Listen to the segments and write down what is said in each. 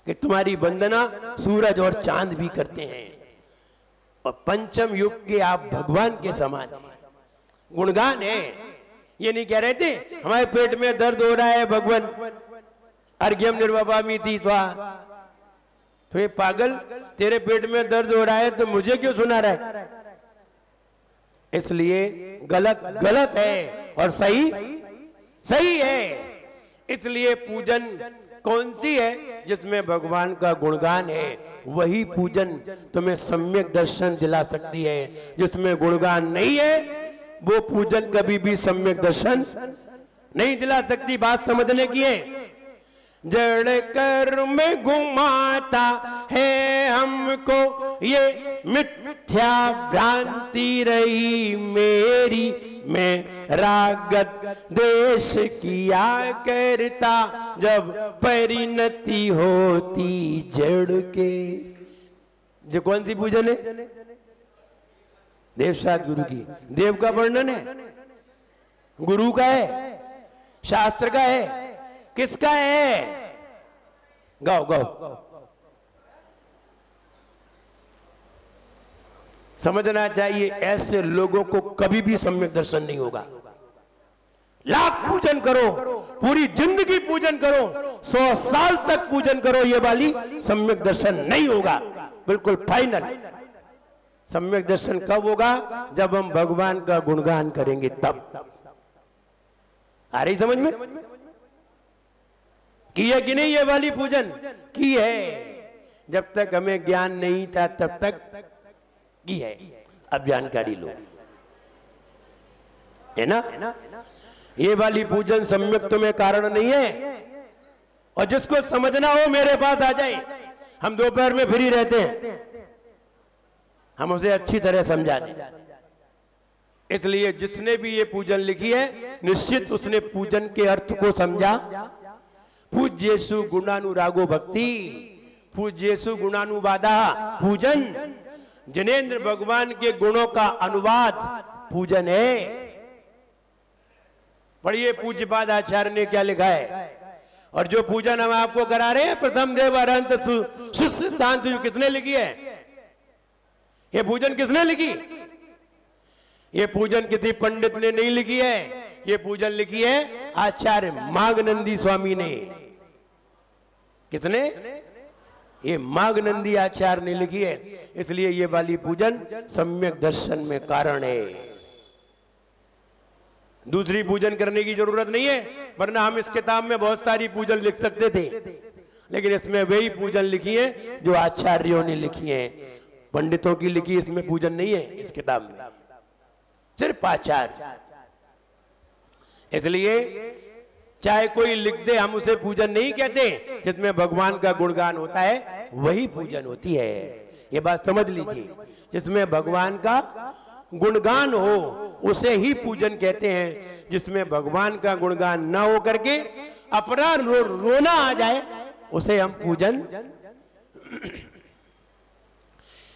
कि तुम्हारी वंदना सूरज और चांद भी करते हैं, और पंचम युग के आप भगवान के समान हैं। गुणगान है, ये नहीं कह रहे थे हमारे पेट में दर्द हो रहा है भगवान अर्घ्यम निर्वपामि थी स्वाहा। तो ये पागल, तेरे पेट में दर्द हो रहा है तो मुझे क्यों सुना रहा है? इसलिए गलत गलत है और सही सही है। इसलिए पूजन कौन सी है? जिसमें भगवान का गुणगान है, वही पूजन तुम्हें सम्यक दर्शन दिला सकती है। जिसमें गुणगान नहीं है वो पूजन कभी भी सम्यक दर्शन नहीं दिला सकती। बात समझने की है। जड़ कर में घुमाता है हमको ये मिथ्या भ्रांति रही मेरी, मैं रागत देश किया करता जब परिणति होती जड़ के। जो कौन सी पूजन है? देवसाद गुरु की। देव का वर्णन है, गुरु का है, शास्त्र का है, किसका है? गाओ गाओ। समझना चाहिए, ऐसे लोगों को कभी भी सम्यक दर्शन नहीं होगा। लाख पूजन करो, पूरी जिंदगी पूजन करो, 100 साल तक पूजन करो, ये वाली सम्यक दर्शन नहीं होगा। बिल्कुल फाइनल। सम्यक दर्शन कब होगा? जब हम भगवान का गुणगान करेंगे तब। आ रही समझ में? की है कि नहीं ये वाली पूजन? की है। जब तक हमें ज्ञान नहीं था तब तक की है। अब जानकारी लो, है ना? ये वाली पूजन सम्यक में कारण नहीं है। और जिसको समझना हो मेरे पास आ जाए, हम दोपहर में फ्री रहते हैं, हम उसे अच्छी तरह समझा दें। इसलिए जिसने भी ये पूजन लिखी है, निश्चित उसने पूजन के अर्थ को समझा। पूज्येषु गुणानुरागो भक्ति, पूज्येषु गुणानुवादा पूजन। जिनेंद्र भगवान के गुणों का अनुवाद पूजन है। पढ़िए पूज्यपाद आचार्य ने क्या लिखा है। और जो पूजन हम आपको करा रहे हैं, प्रथम देव अरहंत सिद्धांत, जो किसने लिखी है? ये पूजन किसने लिखी? ये पूजन किसी पंडित ने नहीं लिखी है। ये पूजन लिखी है आचार्य माघनंदी स्वामी ने। किसने? ये माघनंदी आचार्य ने लिखी है। इसलिए ये वाली पूजन सम्यक दर्शन में कारण है। दूसरी पूजन करने की जरूरत नहीं है, वरना हम इस किताब में बहुत सारी पूजन लिख सकते थे, लेकिन इसमें वही पूजन लिखी है जो आचार्यों ने लिखी है। पंडितों की लिखी इसमें पूजन नहीं है इस किताब में, सिर्फ आचार्य। इसलिए चाहे कोई लिख दे, हम उसे पूजन नहीं कहते। जिसमें भगवान का गुणगान होता है वही पूजन होती है। ये बात समझ लीजिए। जिसमें भगवान का गुणगान हो उसे ही पूजन कहते हैं। जिसमें भगवान का गुणगान न हो करके अपना रोना आ जाए उसे हम पूजन।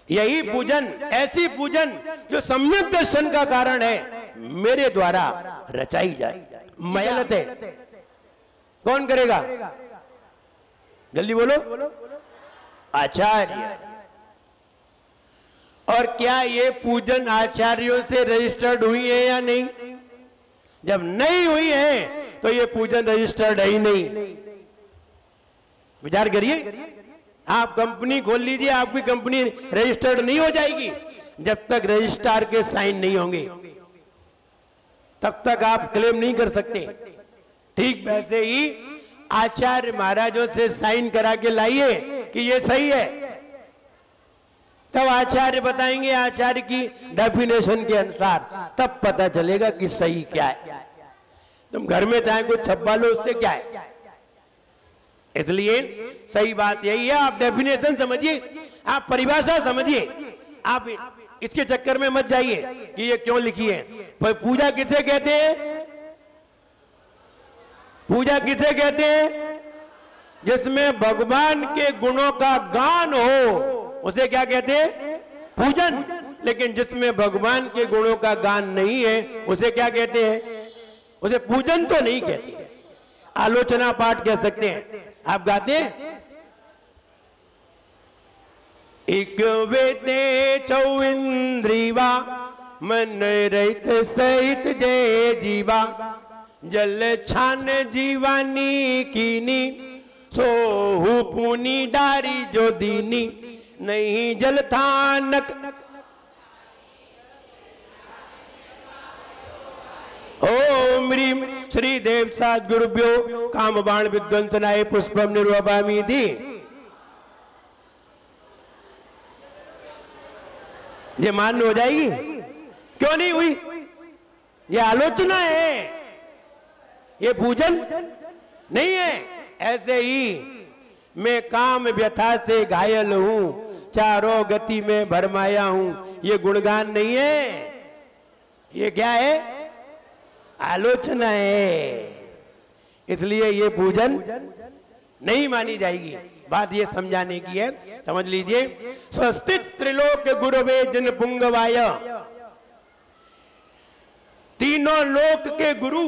यही पूजन, ऐसी पूजन जो सम्यक दर्शन का कारण है, मेरे द्वारा रचाई जाए। मेहनत है, कौन करेगा? जल्दी बोलो। आचार्य। और क्या ये पूजन आचार्यों से रजिस्टर्ड हुई है या नहीं? जब नहीं हुई है तो ये पूजन रजिस्टर्ड है ही नहीं। विचार करिए। आप कंपनी खोल लीजिए, आपकी कंपनी रजिस्टर्ड नहीं हो जाएगी जब तक रजिस्ट्रार के साइन नहीं होंगे, तब तक आप क्लेम नहीं कर सकते। ठीक वैसे ही आचार्य महाराजों से साइन करा के लाइए कि ये सही है, तब आचार्य बताएंगे आचार्य की डेफिनेशन के अनुसार, तब पता चलेगा कि सही क्या है। तुम घर में चाहे कुछ छप्पा लो, उससे क्या है? इसलिए सही बात यही है। आप डेफिनेशन समझिए, आप परिभाषा समझिए। आप इसके चक्कर में मत जाइए कि ये क्यों लिखी है। पर पूजा किसे कहते हैं? पूजा किसे कहते हैं? जिसमें भगवान के गुणों का गान हो उसे क्या कहते हैं? पूजन। लेकिन जिसमें भगवान के गुणों का गान नहीं है उसे क्या कहते हैं? उसे पूजन तो नहीं कहते, आलोचना पाठ कह सकते हैं। आप गाते हैं? एक वेते चौंद्रीवा मन रहित सहित जय जीवा जल छान जीवानी कीनी सोहू पुनी डारी जो दीनी नहीं जल थानक ओम ह्रीम श्री देव सात गुरुभ्यो काम बाण विध्वंसनाय पुष्पम निर्वपामी थी। ये मान्य हो जाएगी? क्यों नहीं हुई? ये आलोचना है, ये पूजन नहीं है। ऐसे ही मैं काम व्यथा से घायल हूं, चारों गति में भरमाया हूं, ये गुणगान नहीं है, ये क्या है? आलोचना है। इसलिए ये पूजन नहीं मानी जाएगी। बात ये समझाने की है, समझ लीजिए। स्वस्ति त्रिलोक गुरुवे जिन पुंगवाय, तीनों लोक के गुरु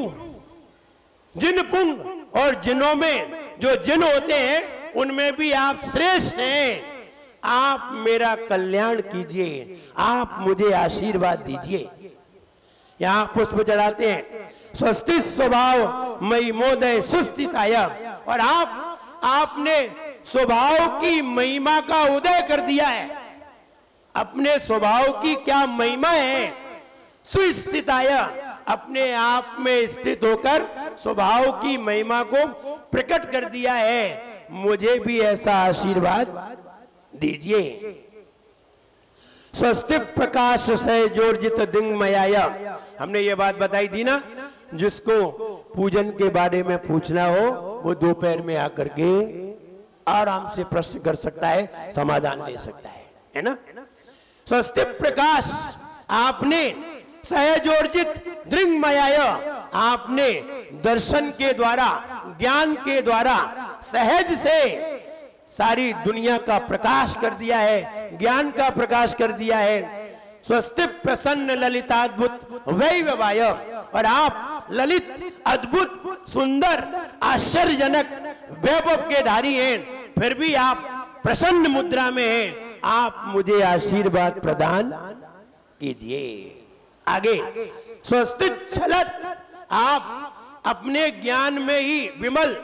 जिन पुंग, और जिनों में जो जिन होते हैं उनमें भी आप श्रेष्ठ हैं। आप मेरा कल्याण कीजिए, आप मुझे आशीर्वाद दीजिए। यहां पुष्प चढ़ाते हैं। स्वस्ति स्वभाव मई मोदय सुस्थिताय, और आपने स्वभाव की महिमा का उदय कर दिया है। अपने स्वभाव की क्या महिमा है? सुस्थिताय, अपने आप में स्थित होकर स्वभाव की महिमा को प्रकट कर दिया है। मुझे भी ऐसा आशीर्वाद दीजिए। स्वस्ति प्रकाश से जोर्जित दिंगमयाय, हमने ये बात बताई थी ना, जिसको पूजन के बारे में पूछना हो वो दोपहर में आकर के आराम से प्रश्न कर सकता है, समाधान ले सकता है ना। स्वस्ति प्रकाश, आपने सहजोर्जित दृंगमयाय, आपने दर्शन के द्वारा, ज्ञान के द्वारा सहज से सारी दुनिया का प्रकाश कर दिया है, ज्ञान का प्रकाश कर दिया है। स्वस्ति प्रसन्न ललिताद्भुत वैभवाय, और आप ललित अद्भुत सुंदर आश्चर्यजनक वैभव के धारी हैं, फिर भी आप प्रसन्न मुद्रा में हैं। आप मुझे आशीर्वाद प्रदान कीजिए। आगे स्वस्ति छलत, आप अपने ज्ञान में ही विमल,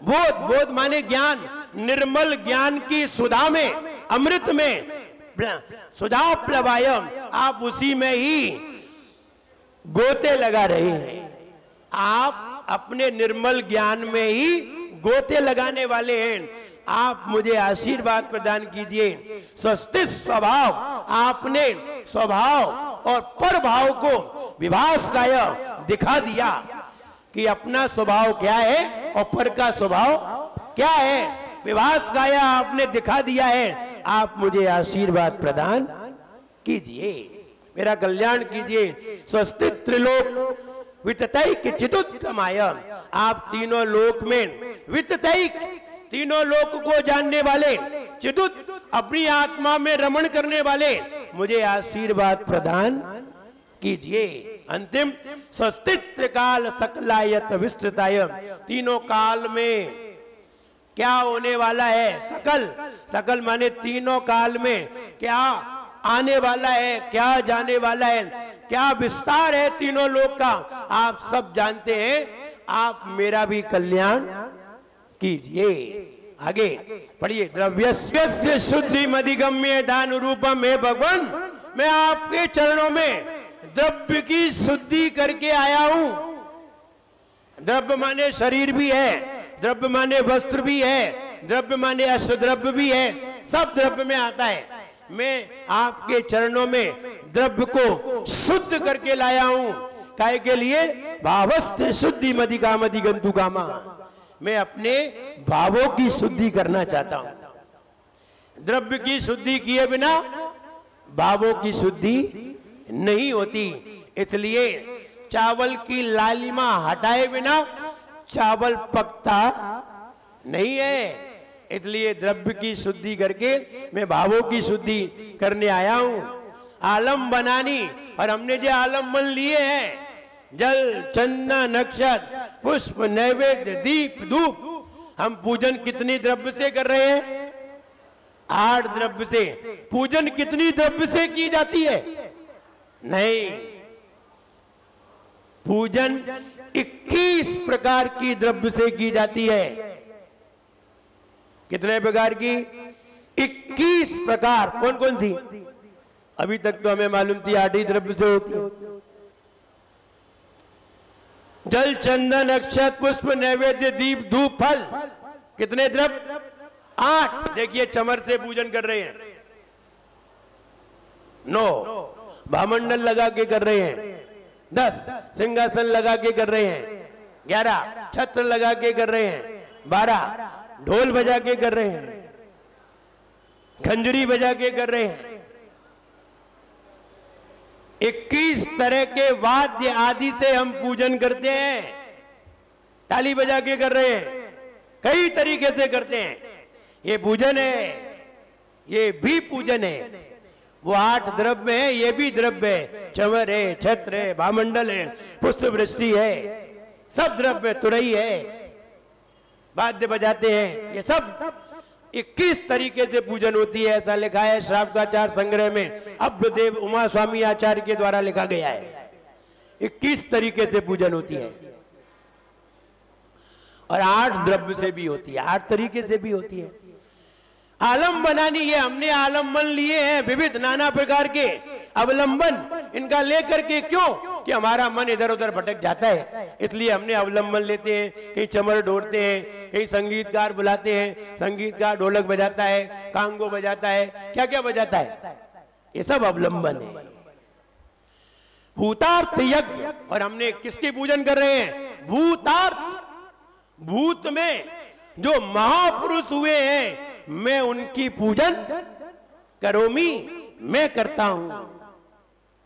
बोध, बोध माने ज्ञान, निर्मल ज्ञान की सुधा में, अमृत में सुधा प्लवायम, आप उसी में ही गोते लगा रहे हैं। आप अपने निर्मल ज्ञान में ही गोते लगाने वाले हैं। आप मुझे आशीर्वाद प्रदान कीजिए। स्वस्ति स्वभाव, आपने स्वभाव और परभाव को विभासकाय दिखा दिया कि अपना स्वभाव क्या है और पर का स्वभाव क्या है। विभासकाय आपने दिखा दिया है। आप मुझे आशीर्वाद प्रदान कीजिए, मेरा कल्याण कीजिए। स्वस्ति त्रिलोक विततैक चिदुत्तमाय, आप तीनों लोक में विततैक, तीनों लोक को जानने वाले, चिदुत अपनी आत्मा में रमण करने वाले, मुझे आशीर्वाद प्रदान कीजिए। अंतिम स्वस्ति त्रिकाल सकलायत विस्तृताय, तीनों काल में क्या होने वाला है? सकल, सकल माने तीनों काल में क्या आने वाला है, क्या जाने वाला है, क्या विस्तार है तीनों लोक का, आप सब जानते हैं। आप मेरा भी कल्याण कीजिए। आगे पढ़िए। द्रव्यस्य शुद्धि मधिगम्य दान रूपम है भगवान, मैं आपके चरणों में द्रव्य की शुद्धि करके आया हूं। द्रव्य माने शरीर भी है, द्रव्य माने वस्त्र भी है, द्रव्य माने अष्टद्रव्य भी है, सब द्रव्य में आता है। मैं आपके चरणों में द्रव्य को शुद्ध करके लाया हूं। काहे के लिए? भावस्य शुद्धि मधि कामधि गंतु कामा, मैं अपने भावों की शुद्धि करना चाहता हूं। द्रव्य की शुद्धि किए बिना भावों की शुद्धि नहीं होती। इसलिए चावल की लालिमा हटाए बिना चावल पकता नहीं है। इसलिए द्रव्य की शुद्धि करके मैं भावों की शुद्धि करने आया हूं। आलम बनानी, और हमने जो आलम बन लिए हैं, जल चंदन नक्षत्र पुष्प नैवेद्य दीप धूप, हम पूजन कितनी द्रव्य से कर रहे हैं? 8 द्रव्य से। पूजन कितनी द्रव्य से की जाती है? नहीं, पूजन 21 प्रकार की द्रव्य से की जाती है। कितने प्रकार की? 21 प्रकार। कौन कौन सी? अभी तक तो हमें मालूम थी 8 ही द्रव्य से होती है। जल, चंदन, अक्षत, पुष्प, नैवेद्य, दीप, धूप, फल। कितने द्रव्य? 8। देखिए, चमर से पूजन कर रहे हैं 9, भामंडल लगा के कर रहे हैं 10, सिंहासन लगा के कर रहे हैं 11, छत्र लगा के कर रहे हैं 12, ढोल बजा के कर रहे हैं, खंजरी बजा के कर रहे हैं, 21 तरह के वाद्य आदि से हम पूजन करते हैं। ताली बजा के कर रहे हैं, कई तरीके से करते हैं। ये पूजन है, ये भी पूजन है। वो 8 द्रव्य है, ये भी द्रव्य है। चमर है, छत्र है, भामंडल है, पुष्प वृष्टि है, सब द्रव्य। तुरई है, वाद्य बजाते हैं। ये सब 21 तरीके से पूजन होती है। ऐसा लिखा है श्रावकाचार संग्रह में, अभ्रदेव उमा स्वामी आचार्य के द्वारा लिखा गया है। 21 तरीके से पूजन होती है और 8 द्रव्य से भी होती है, 8 तरीके से भी होती है। आलम्बनानी, ये हमने आलम्बन लिए हैं विविध नाना प्रकार के अवलंबन इनका लेकर के। क्यों? कि हमारा मन इधर उधर भटक जाता है, इसलिए हमने अवलंबन लेते हैं। कहीं चमर ढोड़ते हैं, कहीं संगीतकार बुलाते हैं, संगीतकार ढोलक बजाता है, कांगो बजाता है, क्या क्या बजाता है, ये सब अवलंबन है। भूतार्थ यज्ञ, और हमने किसकी पूजन कर रहे हैं? भूतार्थ। भूत में जो महापुरुष हुए हैं, मैं उनकी पूजन करोमी, मैं करता हूं।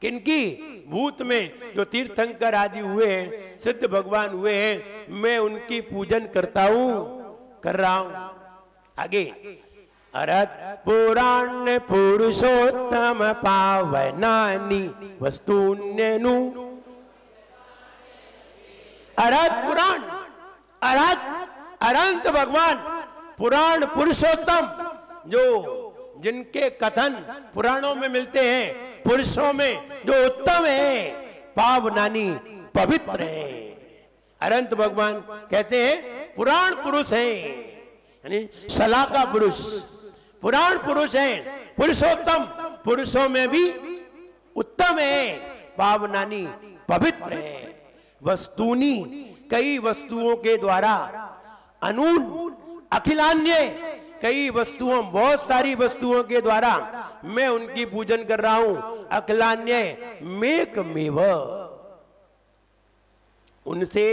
किनकी? भूत में जो तीर्थंकर आदि हुए हैं, सिद्ध भगवान हुए हैं, मैं उनकी पूजन करता हूं, कर रहा हूं। आगे, अरत पुराण पुरुषोत्तम पावनानी वस्तुन्यनु। अरत पुराण, अनंत भगवान पुराण पुरुषोत्तम, जो जिनके कथन पुराणों में मिलते हैं, पुरुषों में जो उत्तम है, पावनानी, पवित्र है। अनंत भगवान कहते हैं पुराण पुरुष हैं, यानी सलाह का पुरुष, पुराण पुरुष हैं, पुरुषोत्तम, पुरुषों में भी उत्तम है, पावनानी, पवित्र है। वस्तुनी, कई वस्तुओं के द्वारा, अनून, अखिलान्य, कई वस्तुओं, बहुत सारी वस्तुओं के द्वारा मैं उनकी पूजन कर रहा हूं। अखिलान्य, मेकमेव, उनसे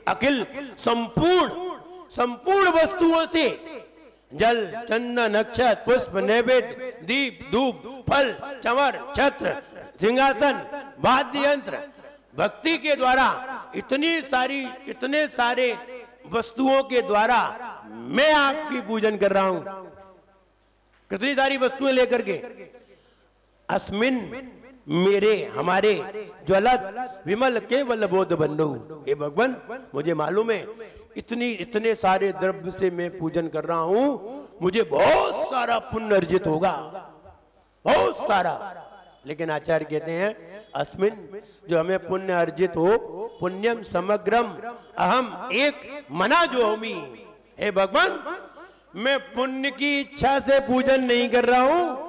अखिल, संपूर्ण वस्तुओं से, जल, चंदन, अक्षत, पुष्प, नैवेद्य, दीप, धूप, फल, चमर, छत्र, सिंहासन, वाद्य यंत्र, भक्ति के द्वारा, इतने सारे वस्तुओं के द्वारा मैं आपकी पूजन कर रहा हूं। कितनी सारी वस्तुएं लेकर के। अस्मिन, मेरे, हमारे, ज्वलत विमल केवल बोध बंधु। हे भगवान, मुझे मालूम है इतने सारे द्रव्य से मैं पूजन कर रहा हूं, मुझे बहुत सारा पुण्य अर्जित होगा, बहुत सारा। लेकिन आचार्य कहते हैं अस्मिन, जो हमें पुण्य अर्जित हो, पुण्यम समग्रम अहम एक मना जो होमी। हे भगवान, मैं पुण्य की इच्छा से पूजन नहीं कर रहा हूं,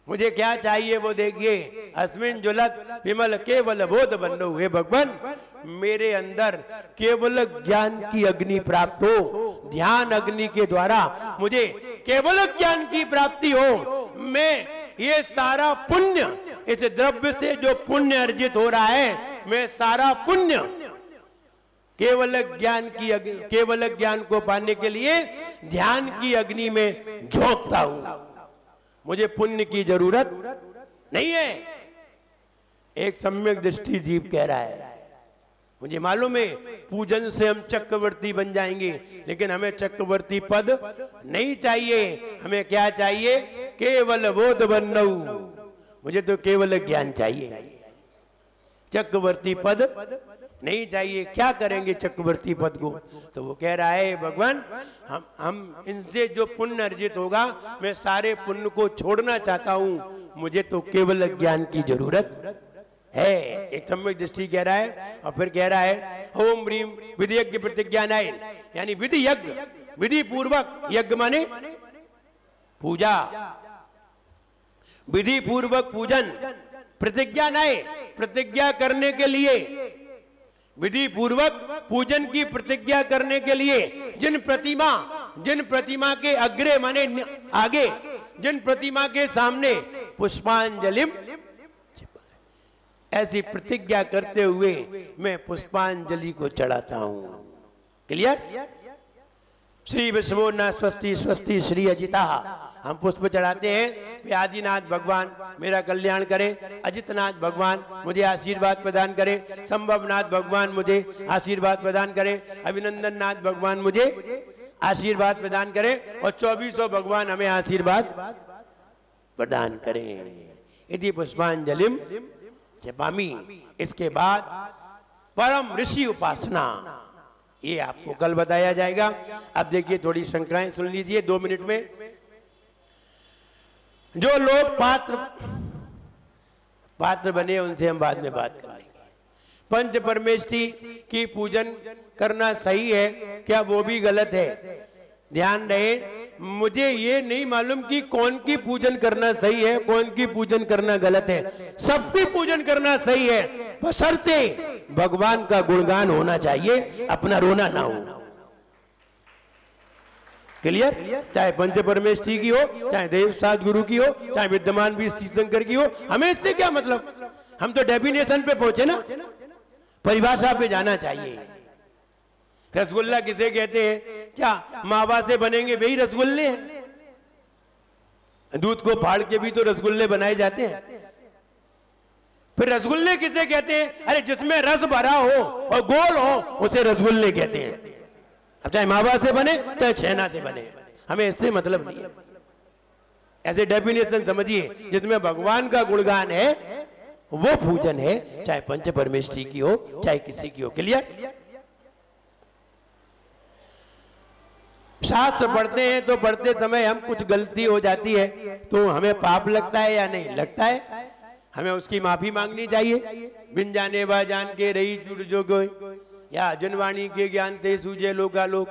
मुझे क्या चाहिए वो देखिए। अस्मिन ज्वलत विमल केवल बोध बंधु। हे भगवान, मेरे अंदर केवल ज्ञान की अग्नि प्राप्त हो, ध्यान अग्नि के द्वारा मुझे केवल ज्ञान की प्राप्ति हो। मैं ये सारा पुण्य, इस द्रव्य से जो पुण्य अर्जित हो रहा है, मैं सारा पुण्य केवल ज्ञान को पाने के लिए ध्यान की अग्नि में झोंकता हूं। मुझे पुण्य की जरूरत नहीं है। एक सम्यक दृष्टि जीव कह रहा है, मुझे मालूम है पूजन से हम चक्रवर्ती बन जाएंगे, लेकिन हमें चक्रवर्ती पद नहीं चाहिए। हमें क्या चाहिए? केवल बोध बंधु। मुझे तो केवल ज्ञान चाहिए। चक्रवर्ती पद नहीं चाहिए, क्या करेंगे चक्रवर्ती पद को? तो वो कह रहा है भगवान हम इनसे जो पुण्य अर्जित होगा मैं सारे पुण्य को छोड़ना चाहता हूँ, मुझे तो केवल ज्ञान की जरूरत है। एक सम्यक दृष्टि कह रहा है और फिर कह रहा है ओम ह्रीम विधि यज्ञ प्रतिज्ञानाय, यानी विधि यज्ञ, विधि पूर्वक, यज्ञ माने पूजा, विधि पूर्वक पूजन, प्रतिज्ञानाय प्रतिज्ञा करने के लिए, विधि पूर्वक पूजन की प्रतिज्ञा करने के लिए जिन प्रतिमा के अग्रे माने आगे, जिन प्रतिमा के सामने पुष्पांजलिम, ऐसी प्रतिज्ञा करते हुए मैं पुष्पांजलि को चढ़ाता हूं। क्लियर? श्री विष्णु न स्वस्ति स्वस्ति श्री अजिता, हम पुष्प चढ़ाते हैं वे आदिनाथ भगवान मेरा कल्याण करें, अजितनाथ भगवान मुझे आशीर्वाद प्रदान करें, संभवनाथ भगवान मुझे आशीर्वाद प्रदान करें, अभिनंदन नाथ भगवान मुझे आशीर्वाद प्रदान करें और 2400 भगवान हमें आशीर्वाद प्रदान करें। यदि पुष्पांजलिम जपामी। इसके बाद परम ऋषि उपासना, ये आपको कल बताया जाएगा। अब देखिए थोड़ी शंकाएं सुन लीजिए 2 मिनट में। जो लोग पात्र बने उनसे हम बाद में बात करेंगे। पंच परमेष्ठी की पूजन करना सही है क्या, वो भी गलत है? ध्यान रहे, मुझे ये नहीं मालूम कि कौन की पूजन करना सही है, कौन की पूजन करना गलत है। सबकी पूजन करना सही है, बशर्ते भगवान का गुणगान होना चाहिए, अपना रोना ना हो। क्लियर? चाहे पंच परमेष्ठी की हो, चाहे देव सात गुरु की हो, चाहे विद्यमान भी तीर्थंकर की हो, हमें इससे क्या मतलब? हम तो डेफिनेशन पे पहुंचे ना, परिभाषा पे जाना चाहिए। रसगुल्ला किसे कहते हैं? क्या मावा से बनेंगे वही रसगुल्ले हैं? दूध को फाड़ के भी तो रसगुल्ले बनाए जाते हैं। फिर रसगुल्ले किसे कहते हैं? अरे जिसमें रस भरा हो और गोल हो उसे रसगुल्ले कहते हैं। अब चाहे मावा से बने चाहे छेना से बने, हमें इससे मतलब नहीं है। ऐसे डेफिनेशन समझिए, जिसमें भगवान का गुणगान है वो पूजन है, चाहे पंच परमेष्ठी की हो चाहे किसी की हो। क्लियर? शास्त्र पढ़ते हैं तो पढ़ते समय हम कुछ गलती हो जाती है तो हमें पाप लगता है या नहीं लगता है? हमें उसकी माफी मांगनी चाहिए। बिन जाने बा जान के रही जुड़ जो कोई, या जनवाणी के ज्ञान ते सूझे लोका लोक।